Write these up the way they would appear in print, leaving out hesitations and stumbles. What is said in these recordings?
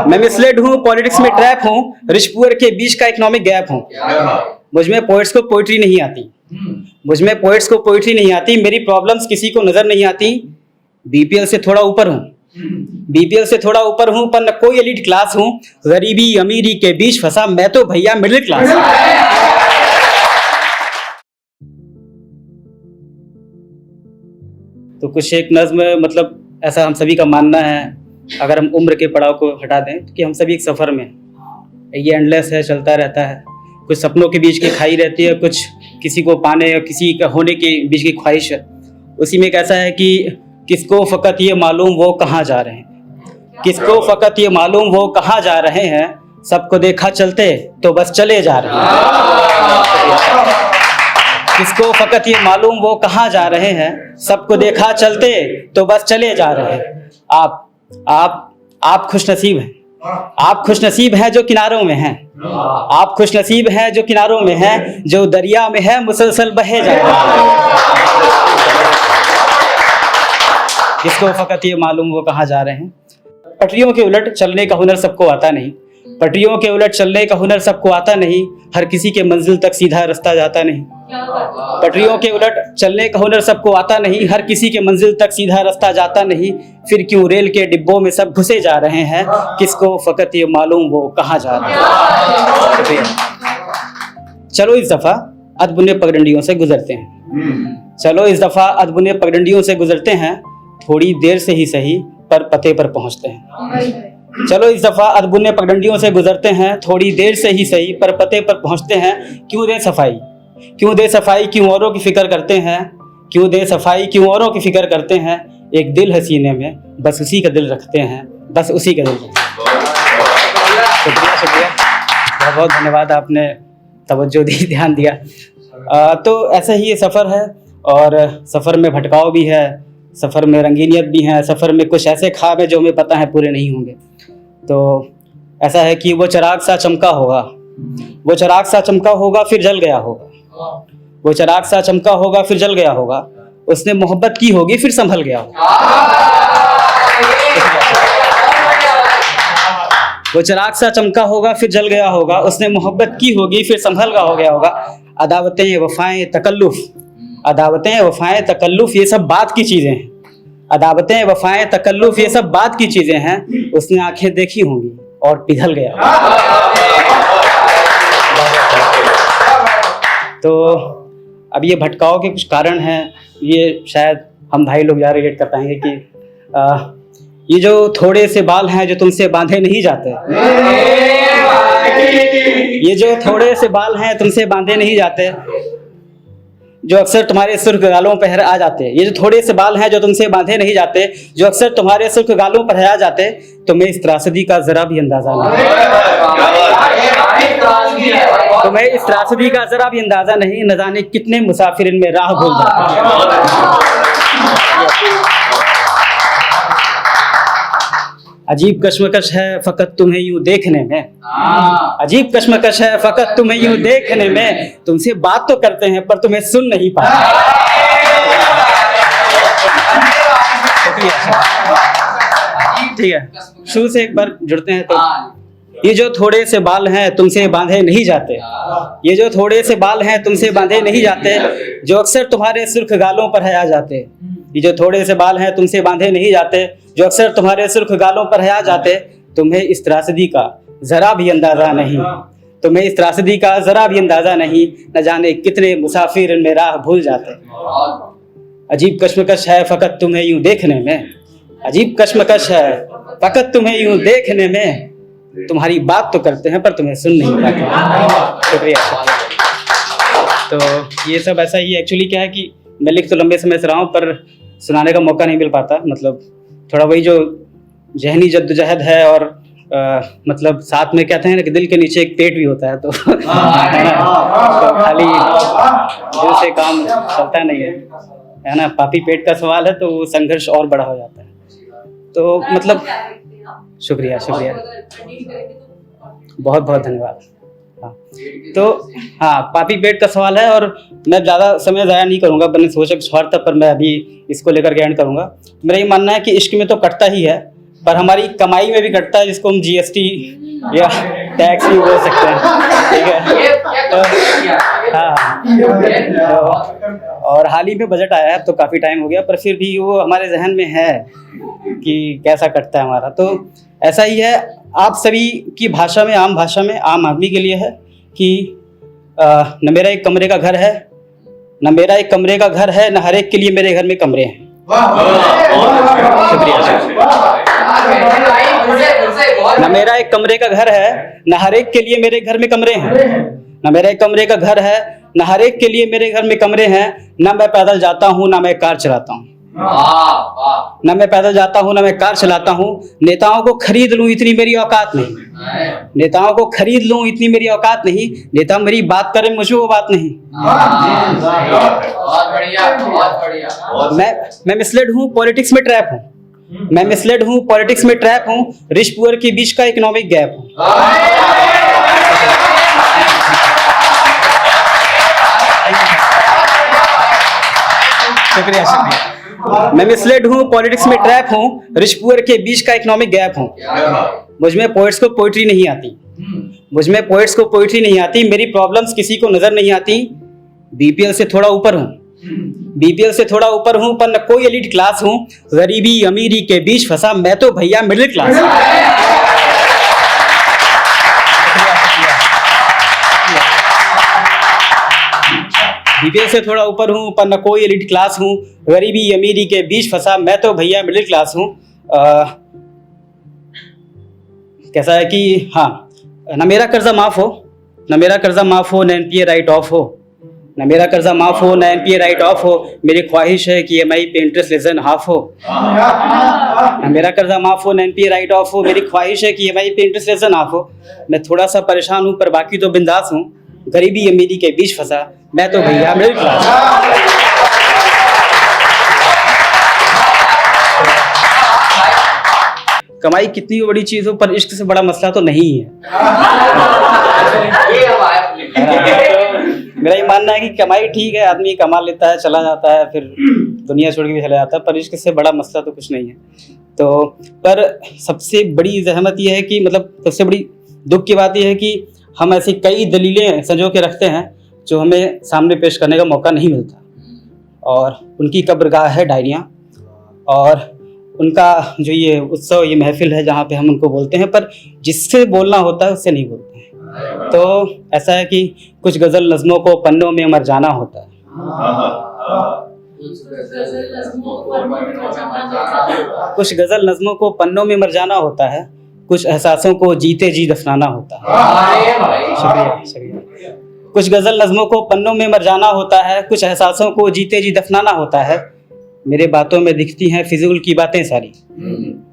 मैं मिसलेड हूँ, पॉलिटिक्स में ट्रैप हूँ, रिच पुअर के बीच का इकोनॉमिक गैप हूँ। मुझ में पोइट्स को पोइट्री नहीं आती, मुझ में पोइट्स को पोइट्री नहीं आती, मेरी प्रॉब्लम्स किसी को नजर नहीं आती। बीपीएल से थोड़ा ऊपर हूँ, बीपीएल से थोड़ा ऊपर हूँ, पर न कोई एलिट क्लास हूँ। गरीबी अमीरी के बीच फंसा मैं तो भैया मिडिल क्लास। तो कुछ एक नज्म, मतलब ऐसा हम सभी का मानना है, अगर हम उम्र के पड़ाव को हटा दें, कि हम सभी एक सफ़र में, ये एंडलेस है, चलता रहता है। कुछ सपनों के बीच की खाई रहती है, कुछ किसी को पाने और किसी का होने के बीच की ख्वाहिश है। उसी में एक ऐसा है कि किसको फ़कत ये मालूम वो कहाँ जा रहे हैं, किसको फ़कत ये मालूम वो कहाँ जा रहे हैं, सबको देखा चलते तो बस चले जा रहे हैं। किसको फ़कत ये मालूम वो कहाँ जा रहे हैं, सबको देखा चलते तो बस चले जा रहे हैं। आप खुशनसीब हैं, आप खुशनसीब हैं जो किनारों में हैं, आप खुशनसीब हैं जो किनारों में हैं, जो दरिया में है मुसलसल बहे जा रहे हैं। किसको फ़कत ये मालूम वो कहाँ जा रहे हैं। पटरियों के उलट चलने का हुनर सबको आता नहीं, पटरियों के उलट चलने का हुनर सबको आता नहीं, हर किसी के मंजिल तक सीधा रास्ता जाता नहीं। पटरियों के उलट चलने का हुनर सबको आता नहीं, हर किसी के मंजिल तक सीधा रास्ता जाता नहीं, फिर क्यों रेल के डिब्बों में सब घुसे जा रहे हैं, किसको फ़कत ये मालूम वो कहाँ जा रहे हैं। चलो इस दफ़ा अदबुने पगडंडियों से गुजरते हैं, चलो इस दफ़ा अदबुने पगडंडियों से गुजरते हैं, थोड़ी देर से ही सही पर पते पर पहुँचते हैं। चलो इस दफ़ा अदबुने पगडंडियों से गुजरते हैं, थोड़ी देर से ही सही पर पते पर पहुँचते हैं। क्यों दे सफाई, क्यों दे सफाई, क्यों औरों की फ़िक्र करते हैं, क्यों दे सफाई, क्यों औरों की फ़िक्र करते हैं, एक दिल हसीने में बस उसी का दिल रखते हैं, बस उसी का दिल रखते हैं। शुक्रिया शुक्रिया, बहुत बहुत धन्यवाद, आपने तवज्जो दी, ध्यान दिया। तो ऐसा ही ये सफ़र है, और सफ़र में भटकाव भी है, सफ़र में रंगीनियत भी है, सफ़र में कुछ ऐसे ख्वाब है जो हमें पता है पूरे नहीं होंगे। तो ऐसा है कि वो चिराग सा चमका होगा, वो चिराग सा चमका होगा फिर जल गया होगा, वो चिराग सा चमका होगा फिर जल गया होगा, उसने मोहब्बत की होगी फिर संभल गया होगा। वो चिराग सा चमका होगा फिर जल गया होगा, उसने मोहब्बत की होगी फिर संभल गया होगा। अदावतें वफ़ाएं तकल्लुफ़, अदावतें वफ़ाएं तकल्लुफ़ ये सब बात की चीज़ें हैं, अदावतें वफ़ाएं तकल्लुफ़ ये सब बात की चीज़ें हैं, उसने आंखें देखी होंगी और पिघल गया। तो अब ये भटकाव के कुछ कारण हैं, ये शायद हम भाई लोग ज़्यादा रिलेट कर पाएंगे कि ये जो थोड़े से बाल हैं जो तुमसे बांधे नहीं जाते, ये जो थोड़े से बाल हैं तुमसे बांधे नहीं जाते, जो अक्सर तुम्हारे सुर्ख गालों पर आ जाते, ये जो थोड़े से बाल हैं जो तुमसे बांधे नहीं जाते, जो अक्सर तुम्हारे सुर्ख गालों पर आ जाते, तुम्हें इस त्रासदी का जरा भी अंदाजा नहीं, तुम्हें इस त्रासदी का जरा भी अंदाजा नहीं, न जाने कितने मुसाफिर इनमें राह भूल जाते हैं। अजीब कश्मकश है फ़कत तुम्हें यूं देखने में, अजीब कश्मकश है फ़कत तुम्हें यूं देखने में, तुमसे बात तो करते हैं पर तुम्हें सुन नहीं पाते। ठीक है, शुरू से एक बार जुड़ते हैं। तो ये जो थोड़े से बाल हैं तुमसे बांधे नहीं जाते, ये जो थोड़े से बाल हैं तुमसे बांधे नहीं जाते, जो अक्सर तुम्हारे सुर्ख गालों पर है आ जाते, ये जो थोड़े से बाल हैं तुमसे बांधे नहीं जाते, जो अक्सर तुम्हारे सुर्ख गालों पर है आ जाते, तुम्हें इस त्रासदी का जरा भी अंदाजा नहीं, तुम्हें इस त्रासदी का जरा भी अंदाजा नहीं, न जाने कितने मुसाफिर इनमें राह भूल जाते। अजीब कश्मकश है फ़कत तुम्हें यूं देखने में, अजीब कश्मकश है फ़कत तुम्हें यूं देखने में, तुम्हारी बात तो करते हैं पर तुम्हें सुन नहीं पाते। शुक्रिया। तो ये सब ऐसा ही, एक्चुअली क्या है कि मैं लिख तो लंबे समय से रहा हूँ पर सुनाने का मौका नहीं मिल पाता, मतलब थोड़ा वही जो जहनी जद्दोजहद है, और मतलब साथ में कहते हैं ना कि दिल के नीचे एक पेट भी होता है, तो है ना, तो खाली दिल से काम चलता नहीं है ना, पापी पेट का सवाल है तो वो संघर्ष और बड़ा हो जाता है। तो मतलब शुक्रिया शुक्रिया, बहुत बहुत धन्यवाद। हाँ, तो हाँ, पापी पेट का सवाल है, और मैं ज़्यादा समय ज़ाया नहीं करूँगा, मैंने सोचा कुछ और था पर मैं अभी इसको लेकर के एंड करूँगा। मेरा ये मानना है कि इश्क में तो कटता ही है, पर हमारी कमाई में भी कटता है, जिसको हम जीएसटी या टैक्स भी बोल सकते हैं, ठीक है। तो हाँ, तो और हाल ही में बजट आया है, तो काफ़ी टाइम हो गया, पर फिर भी वो हमारे जहन में है कि कैसा कटता है हमारा। तो ऐसा ही है, आप सभी की भाषा में, आम भाषा में, आम आदमी के लिए है कि न मेरा एक कमरे का घर है, न मेरा एक कमरे का घर है, न हर एक के लिए मेरे घर में कमरे हैं। न मेरा एक कमरे का घर है, न हर एक के लिए मेरे घर में कमरे हैं। न मेरा एक कमरे का घर है, न हर एक के लिए मेरे घर में कमरे हैं। न मैं पैदल जाता हूँ, न मैं कार चलाता हूँ। न मैं पैदल जाता हूँ, न मैं कार चलाता हूँ। नेताओं को खरीद लूं, इतनी मेरी औकात नहीं। नेताओं को खरीद लूं, इतनी मेरी औकात नहीं। नेता मेरी बात करें, मुझे वो बात नहीं। मैं मिसलेड हूँ, पॉलिटिक्स में ट्रैप हूँ। मैं मिसलेड हूँ, पॉलिटिक्स में ट्रैप हूँ। रिच पुअर के बीच का इकोनॉमिक गैप हूँ। शुक्रिया, शुक्रिया। मैं मिसलेड हूँ, पॉलिटिक्स में ट्रैप हूँ। रिच पुअर के बीच का इकोनॉमिक गैप हूँ। मुझ में पोइट्स को पोइट्री नहीं आती। मुझ में पोइट्स को पोइट्री नहीं आती। मेरी प्रॉब्लम्स किसी को नजर नहीं आती। बीपीएल से थोड़ा ऊपर हूँ, बीपीएल से थोड़ा ऊपर हूँ, पर न कोई एलिट क्लास हूँ। गरीबी अमीरी के बीच फंसा मैं तो भैया मिडिल क्लास हूँ। बीपीएल से थोड़ा ऊपर हूँ, पर न कोई एलिट क्लास हूँ। गरीबी अमीरी के बीच फंसा मैं तो भैया मिडिल क्लास हूँ। कैसा है कि हाँ, न मेरा कर्जा माफ हो, न मेरा कर्जा माफ हो, न एनपीए राइट ऑफ हो। न मेरा कर्जा माफ हो, न एनपीए राइट ऑफ हो। मेरी ख्वाहिश है कि ईएमआई पे इंटरेस्ट लेस देन हाफ हो। न मेरा कर्जा माफ हो, न एनपीए राइट ऑफ हो। मेरी ख्वाहिश है कि ईएमआई पे इंटरेस्ट लेस देन हाफ हो। मैं थोड़ा सा परेशान हूँ, पर बाकी तो बिंदास हूँ। गरीबी अमीरी के बीच फंसा मैं तो भैया मिडिल क्लास। कमाई कितनी बड़ी चीज हो, पर इश्क से बड़ा मसला तो नहीं है। मेरा ये मानना है कि कमाई ठीक है, आदमी कमा लेता है, चला जाता है, फिर दुनिया छोड़ के भी चला जाता है, पर इश्क से बड़ा मसला तो कुछ नहीं है। तो पर सबसे बड़ी जहमत ये है कि मतलब सबसे बड़ी दुख की बात यह है कि हम ऐसी कई दलीलें संजो के रखते हैं जो हमें सामने पेश करने का मौका नहीं मिलता। और उनकी कब्रगाह है डायरियाँ, और उनका जो ये उत्सव, ये महफिल है जहाँ पे हम उनको बोलते हैं, पर जिससे बोलना होता है उससे नहीं बोलते हैं। तो ऐसा है कि कुछ गज़ल नज़मों को पन्नों में मर जाना होता है। कुछ गज़ल नज़मों को पन्नों में मर जाना होता है। कुछ एहसासों को जीते जी दफनाना होता है। शुक्रिया, शुक्रिया। कुछ गज़ल नज़मों को पन्नों में मर जाना होता है। कुछ एहसासों को जीते जी दफनाना होता है। मेरे बातों में दिखती हैं फिजूल की बातें सारी।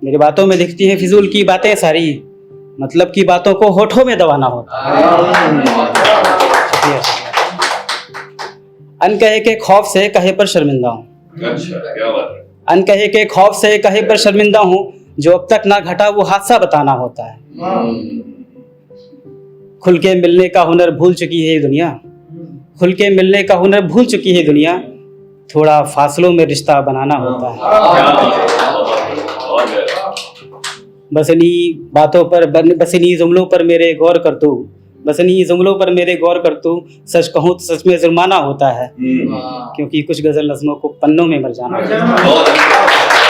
मेरी बातों में दिखती हैं फिजूल की बातें सारी। मतलब की बातों को होठों में दबाना होता है। अनकहे के खौफ से कहे पर शर्मिंदा हूँ। अनकहे के खौफ से कहे पर शर्मिंदा हूँ। जो अब तक ना घटा वो हादसा बताना होता है। खुल के मिलने का हुनर भूल चुकी है ये दुनिया। खुल के मिलने का हुनर भूल चुकी है दुनिया। थोड़ा फासलों में रिश्ता बनाना होता है। बसनी बातों पर, बसनी जुमलों पर मेरे गौर कर तू। बसनी जुमलों पर मेरे गौर कर तू। सच कहूँ तो सच में जुर्माना होता है, क्योंकि कुछ गज़ल नज़मों को पन्नों में मर जाना होता है।